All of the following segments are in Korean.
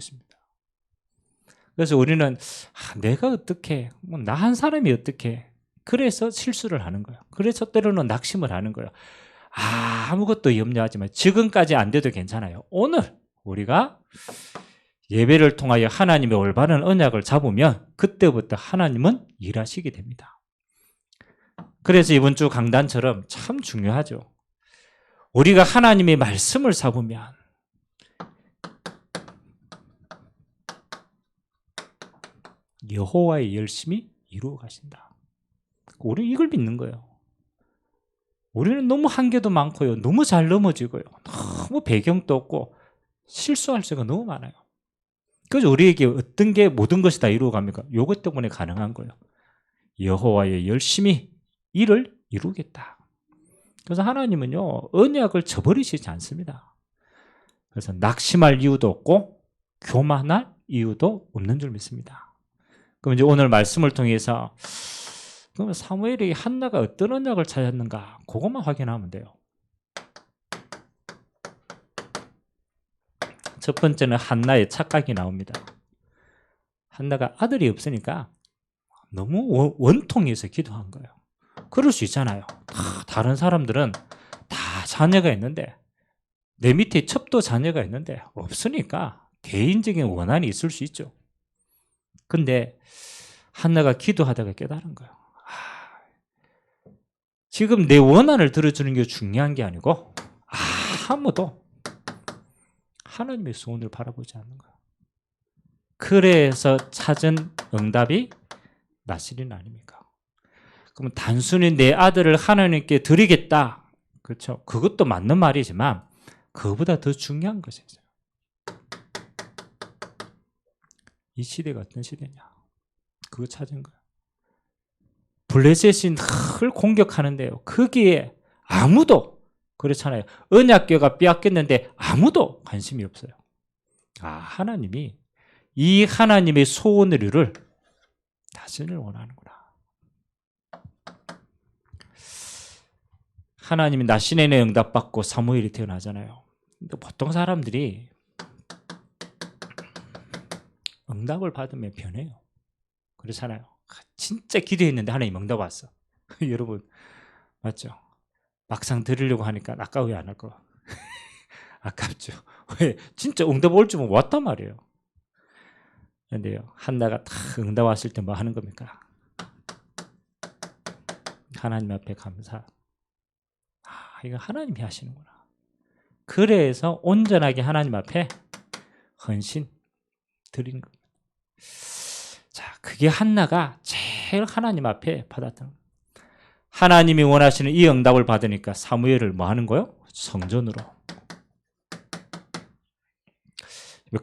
것입니다. 그래서 우리는 내가 어떻게, 나 한 사람이 어떻게, 그래서 실수를 하는 거예요. 그래서 때로는 낙심을 하는 거예요. 아무것도 염려하지 마요. 지금까지 안 돼도 괜찮아요. 오늘 우리가 예배를 통하여 하나님의 올바른 언약을 잡으면 그때부터 하나님은 일하시게 됩니다. 그래서 이번 주 강단처럼 참 중요하죠. 우리가 하나님의 말씀을 잡으면 여호와의 열심히 이루어 가신다. 우리는 이걸 믿는 거예요. 우리는 너무 한계도 많고요. 너무 잘 넘어지고요. 너무 배경도 없고 실수할 수가 너무 많아요. 그래서 우리에게 어떤 게 모든 것이 다 이루어갑니까? 이것 때문에 가능한 거예요. 여호와의 열심히 일을 이루겠다. 그래서 하나님은요, 언약을 저버리시지 않습니다. 그래서 낙심할 이유도 없고 교만할 이유도 없는 줄 믿습니다. 그럼 이제 오늘 말씀을 통해서 그러면 사무엘이 한나가 어떤 언약을 찾았는가 그것만 확인하면 돼요. 첫 번째는 한나의 착각이 나옵니다. 한나가 아들이 없으니까 너무 원통해서 기도한 거예요. 그럴 수 있잖아요. 다른 사람들은 다 자녀가 있는데 내 밑에 첩도 자녀가 있는데 없으니까 개인적인 원한이 있을 수 있죠. 근데 한나가 기도하다가 깨달은 거예요. 지금 내 원한을 들어주는 게 중요한 게 아니고 아무도 하나님의 소원을 바라보지 않는 거예요. 그래서 찾은 응답이 나실인 아닙니까? 그럼 단순히 내 아들을 하나님께 드리겠다. 그렇죠? 그것도 맞는 말이지만 그거보다 더 중요한 것이 있어요. 이 시대가 어떤 시대냐? 그거 찾은 거예요. 블레셋이 늘 공격하는데요. 거기에 아무도 그렇잖아요. 언약궤가 빼앗겼는데 아무도 관심이 없어요. 하나님이 이 하나님의 소원을 이룰 자신을 원하는구나. 하나님이 나시네네 응답받고 사무엘이 태어나잖아요. 근데 보통 사람들이 응답을 받으면 변해요. 그렇잖아요. 진짜 기도했는데 하나님 응답 왔어. 여러분 맞죠? 막상 드리려고 하니까 아까워요, 안 할 거? 아깝죠. 왜? 진짜 응답 올 줄은 왔단 말이에요. 그런데요, 한나가 다 응답 왔을 때 뭐 하는 겁니까? 하나님 앞에 감사. 이거 하나님이 하시는구나. 그래서 온전하게 하나님 앞에 헌신 드리는 겁니다. 자, 그게 한나가 제일 하나님 앞에 받았던 거예요. 하나님이 원하시는 이 응답을 받으니까 사무엘을 뭐 하는 거예요? 성전으로.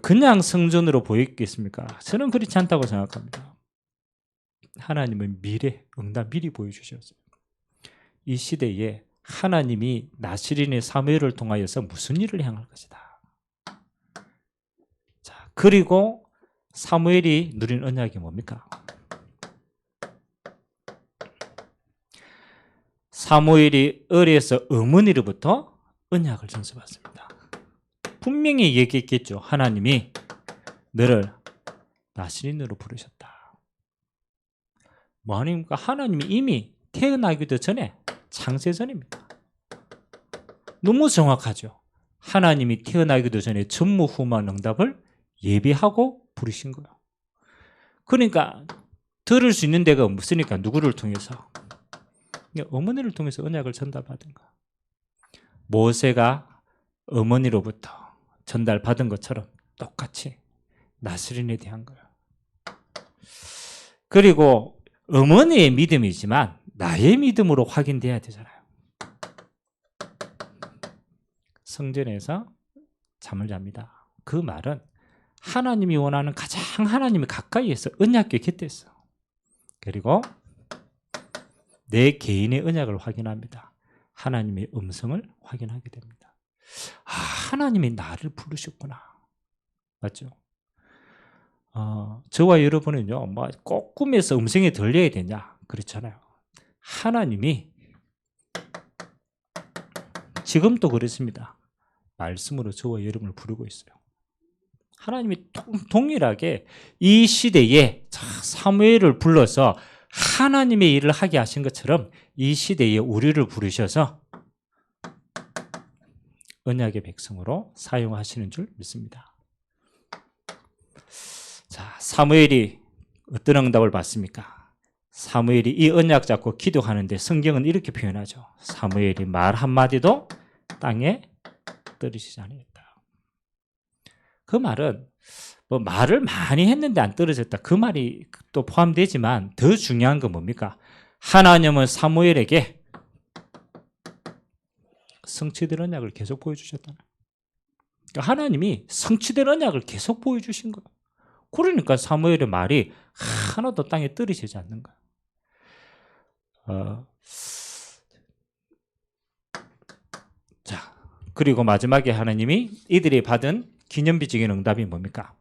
그냥 성전으로 보이겠습니까? 저는 그렇지 않다고 생각합니다. 하나님은 미래, 응답 미리 보여주셨어요. 이 시대에 하나님이 나시린의 사무엘을 통하여서 무슨 일을 행할 것이다. 자, 그리고 사무엘이 누린 언약이 뭡니까? 사무엘이 어려서 어머니로부터 언약을 전수받습니다. 분명히 얘기했겠죠. 하나님이 너를 나시린으로 부르셨다. 뭐 아닙니까? 하나님이 이미 태어나기도 전에 창세전입니다. 너무 정확하죠. 하나님이 태어나기도 전에 전무후무한 응답을 예비하고 부르신 거예요. 그러니까 들을 수 있는 데가 없으니까 누구를 통해서? 어머니를 통해서 언약을 전달받은 거예요. 모세가 어머니로부터 전달받은 것처럼 똑같이 나스린에 대한 거예요. 그리고 어머니의 믿음이지만 나의 믿음으로 확인돼야 되잖아요. 성전에서 잠을 잡니다. 그 말은 하나님이 원하는 가장 하나님이 가까이에서 언약궤 곁에 있어. 그리고 내 개인의 언약을 확인합니다. 하나님의 음성을 확인하게 됩니다. 하나님이 나를 부르셨구나. 맞죠? 저와 여러분은요, 꼭 꿈에서 음성이 들려야 되냐? 그렇잖아요. 하나님이 지금도 그렇습니다. 말씀으로 저와 여러분을 부르고 있어요. 하나님이 동일하게 이 시대에 사무엘을 불러서 하나님의 일을 하게 하신 것처럼 이 시대에 우리를 부르셔서 언약의 백성으로 사용하시는 줄 믿습니다. 자, 사무엘이 어떤 응답을 받습니까? 사무엘이 이 언약 잡고 기도하는데 성경은 이렇게 표현하죠. 사무엘이 말 한마디도 땅에 떨어지지 않았다. 그 말은 뭐 말을 많이 했는데 안 떨어졌다. 그 말이 또 포함되지만 더 중요한 건 뭡니까? 하나님은 사무엘에게 성취될 언약을 계속 보여주셨다. 그러니까 하나님이 성취될 언약을 계속 보여주신 거예요. 그러니까 사무엘의 말이 하나도 땅에 떨어지지 않는 거예요. 자, 그리고 마지막에 하나님이 이들이 받은 기념비적인 응답이 뭡니까?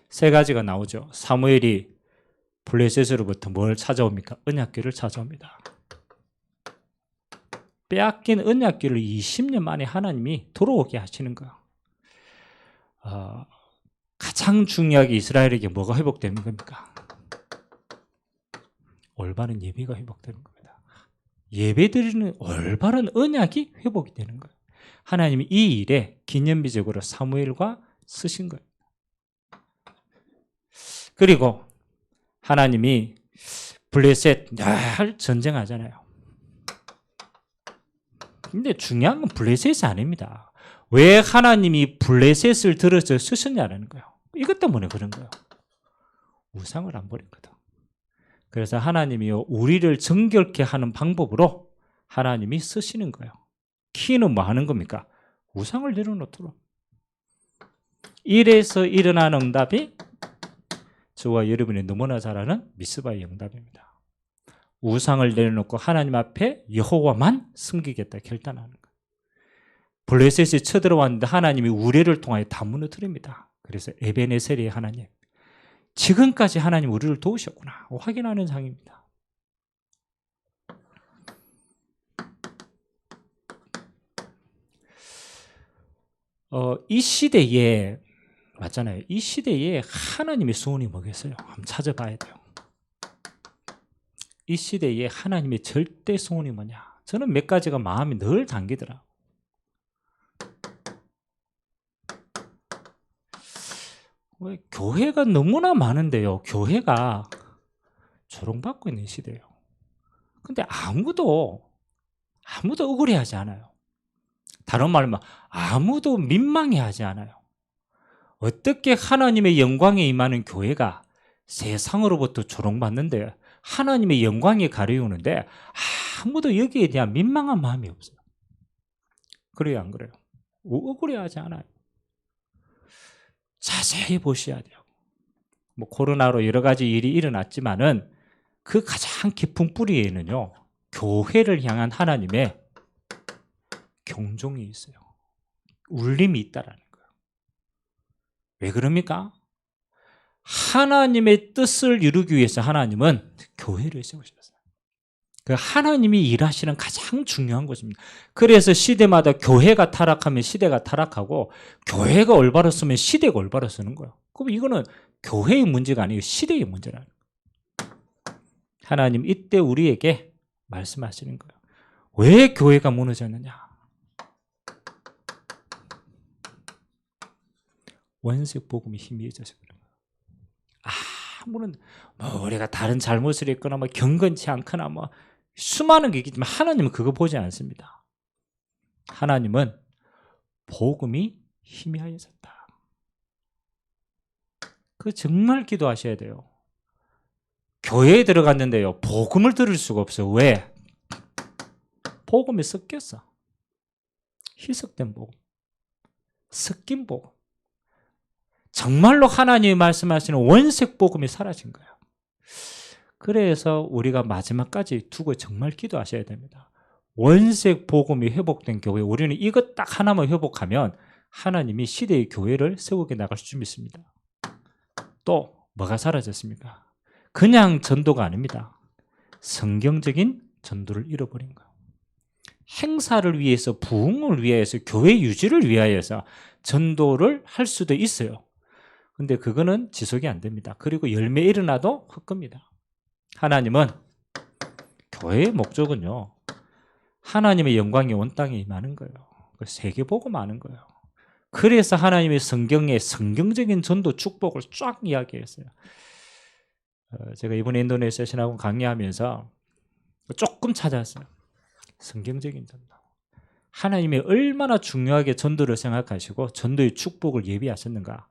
세 가지가 나오죠. 사무엘이 블레셋으로부터 뭘 찾아옵니까? 언약궤를 찾아옵니다. 빼앗긴 언약궤를 20년 만에 하나님이 돌아오게 하시는 거예요. 가장 중요하게 이스라엘에게 뭐가 회복되는 겁니까? 올바른 예배가 회복되는 겁니다. 예배드리는 올바른 언약이 회복이 되는 거예요. 하나님이 이 일에 기념비적으로 사무엘과 쓰신 거예요. 그리고 하나님이 블레셋 늘 전쟁하잖아요. 근데 중요한 건 블레셋이 아닙니다. 왜 하나님이 블레셋을 들어서 쓰셨냐는 거예요. 이것 때문에 그런 거예요. 우상을 안 버렸거든. 그래서 하나님이 우리를 정결케 하는 방법으로 하나님이 쓰시는 거예요. 키는 뭐 하는 겁니까? 우상을 내려놓도록. 이래서 일어난 응답이 저와 여러분이 너무나 잘 아는 미스바의 응답입니다. 우상을 내려놓고 하나님 앞에 여호와만 섬기겠다 결단하는 거예요. 블레셋이 쳐들어왔는데 하나님이 우레를 통하여 다 무너뜨립니다. 그래서 에베네셀의 하나님, 지금까지 하나님 우리를 도우셨구나 확인하는 장입니다. 이 시대에 맞잖아요. 이 시대에 하나님의 소원이 뭐겠어요? 한번 찾아봐야 돼요. 이 시대에 하나님의 절대 소원이 뭐냐? 저는 몇 가지가 마음이 늘 당기더라. 왜 교회가 너무나 많은데요. 교회가 조롱받고 있는 시대예요. 근데 아무도 억울해하지 않아요. 다른 말로 아무도 민망해하지 않아요. 어떻게 하나님의 영광에 임하는 교회가 세상으로부터 조롱받는데 하나님의 영광에 가려우는데 아무도 여기에 대한 민망한 마음이 없어요. 그래요, 안 그래요? 억울해하지 않아요. 자세히 보셔야 돼요. 뭐 코로나로 여러 가지 일이 일어났지만은 그 가장 깊은 뿌리에는요, 교회를 향한 하나님의 경종이 있어요. 울림이 있다라는 거예요. 왜 그럽니까? 하나님의 뜻을 이루기 위해서 하나님은 교회를 세우셨어요. 그 하나님이 일하시는 가장 중요한 것입니다. 그래서 시대마다 교회가 타락하면 시대가 타락하고 교회가 올바로 쓰면 시대가 올바로 쓰는 거예요. 그럼 이거는 교회의 문제가 아니고 시대의 문제라는 거예요. 하나님 이때 우리에게 말씀하시는 거예요. 왜 교회가 무너졌느냐? 원색 복음이 희미해져서 그런 거예요. 아무런 우리가 다른 잘못을 했거나 경건치 않거나 수많은 게 있지만 하나님은 그거 보지 않습니다. 하나님은 복음이 희미하여졌다. 그 정말 기도하셔야 돼요. 교회에 들어갔는데요, 복음을 들을 수가 없어. 왜? 복음이 섞였어. 희석된 복음, 섞인 복음. 정말로 하나님이 말씀하시는 원색 복음이 사라진 거예요. 그래서 우리가 마지막까지 두고 정말 기도하셔야 됩니다. 원색 복음이 회복된 교회, 우리는 이것 딱 하나만 회복하면 하나님이 시대의 교회를 세우게 나갈 수 있습니다. 또 뭐가 사라졌습니까? 그냥 전도가 아닙니다. 성경적인 전도를 잃어버린 거예요. 행사를 위해서, 부흥을 위해서, 교회 유지를 위하여서 전도를 할 수도 있어요. 근데 그거는 지속이 안 됩니다. 그리고 열매 일어나도 헛겁니다. 하나님은, 교회의 목적은요, 하나님의 영광이 온 땅에 임하는 거예요. 세계 보고 마는 거예요. 그래서 하나님의 성경에 성경적인 전도 축복을 쫙 이야기했어요. 제가 이번에 인도네시아 신학원 강의하면서 조금 찾아왔어요. 성경적인 전도. 하나님이 얼마나 중요하게 전도를 생각하시고 전도의 축복을 예비하셨는가.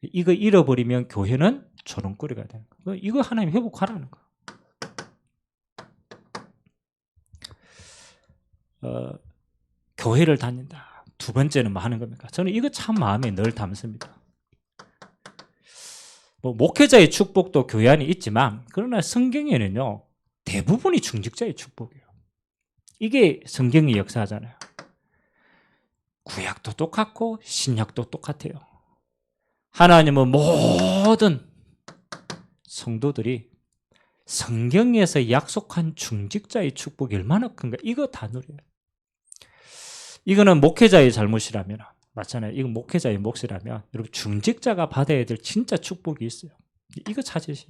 이거 잃어버리면 교회는 조롱거리가 되는 거예요. 이거 하나님 회복하라는 거예요. 교회를 다닌다. 두 번째는 뭐 하는 겁니까? 저는 이거 참 마음에 늘 담습니다. 뭐 목회자의 축복도 교회 안에 있지만, 그러나 성경에는요, 대부분이 중직자의 축복이에요. 이게 성경의 역사잖아요. 구약도 똑같고 신약도 똑같아요. 하나님은 모든 성도들이 성경에서 약속한 중직자의 축복이 얼마나 큰가, 이거 다 누려요. 이거는 목회자의 잘못이라면, 맞잖아요. 이건 목회자의 몫이라면, 여러분 중직자가 받아야 될 진짜 축복이 있어요. 이거 찾으세요.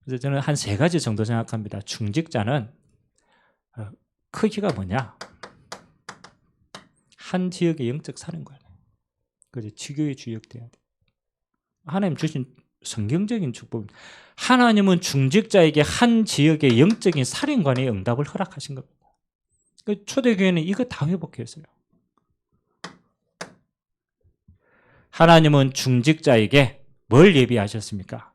그래서 저는 한 3가지 정도 생각합니다. 중직자는 크기가 뭐냐? 한 지역의 영적 사령관. 그래서 지교의 주역돼야 돼. 하나님 주신 성경적인 축복. 하나님은 중직자에게 한 지역의 영적인 사령관의 응답을 허락하신 겁니다. 초대교회는 이거 다 회복했어요. 하나님은 중직자에게 뭘 예비하셨습니까?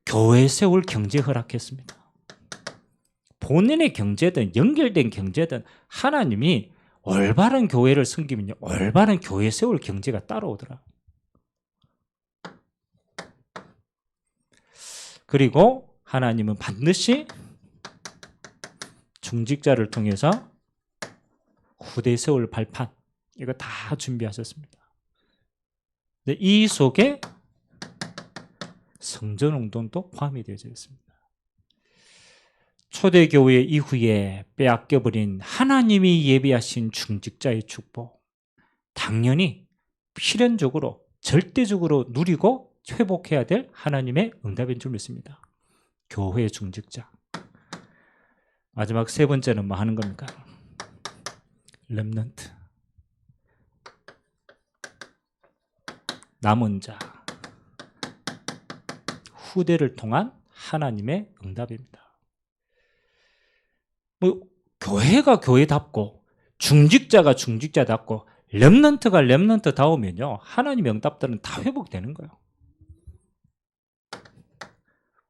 교회 세울 경제 허락했습니다. 본인의 경제든 연결된 경제든 하나님이 올바른 교회를 섬기면요, 올바른 교회 세울 경제가 따라오더라. 그리고 하나님은 반드시 중직자를 통해서 후대 세울 발판, 이거 다 준비하셨습니다. 이 속에 성전운동도 포함이 되어 있습니다. 초대교회 이후에 빼앗겨버린 하나님이 예비하신 중직자의 축복, 당연히 필연적으로 절대적으로 누리고 회복해야 될 하나님의 응답인 줄 믿습니다. 교회 중직자. 마지막 3번째는 뭐 하는 겁니까? 렘넌트. 남은 자. 후대를 통한 하나님의 응답입니다. 뭐 교회가 교회답고 중직자가 중직자답고 렘넌트가 렘넌트다우면요, 하나님의 응답들은 다 회복되는 거예요.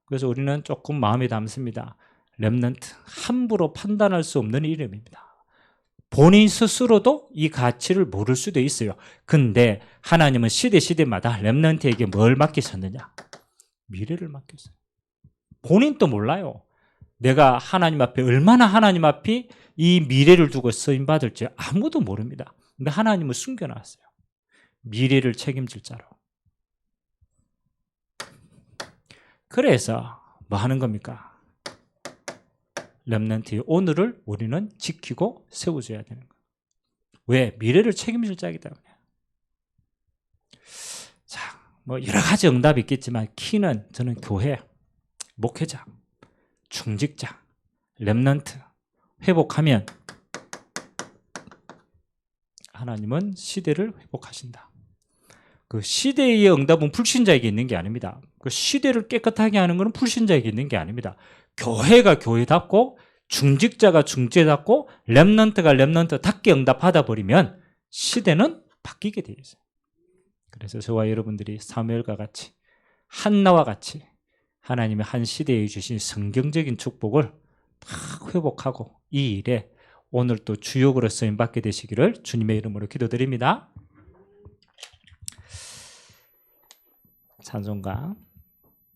그래서 우리는 조금 마음에 담습니다. 렘넌트, 함부로 판단할 수 없는 이름입니다. 본인 스스로도 이 가치를 모를 수도 있어요. 근데 하나님은 시대마다 렘넌트에게 뭘 맡기셨느냐? 미래를 맡겼어요. 본인도 몰라요. 내가 하나님 앞에 얼마나 하나님 앞에 이 미래를 두고 쓰임받을지 아무도 모릅니다. 근데 하나님은 숨겨놨어요. 미래를 책임질 자로. 그래서 뭐 하는 겁니까? 렘넌트의 오늘을 우리는 지키고 세워줘야 되는 거예요. 왜? 미래를 책임질 자이기 때문에. 자, 뭐 여러 가지 응답이 있겠지만 키는 저는 교회, 목회자, 중직자, 렘넌트 회복하면 하나님은 시대를 회복하신다. 그 시대의 응답은 불신자에게 있는 게 아닙니다. 그 시대를 깨끗하게 하는 것은 불신자에게 있는 게 아닙니다. 교회가 교회답고 중직자가 중직자답고 렘넌트가 렘넌트답게 응답하다 버리면 시대는 바뀌게 되어 있어요. 그래서 저와 여러분들이 사무엘과 같이 한나와 같이 하나님의 한 시대에 주신 성경적인 축복을 다 회복하고 이 일에 오늘 또 주역으로 쓰임받게 되시기를 주님의 이름으로 기도드립니다. 찬송가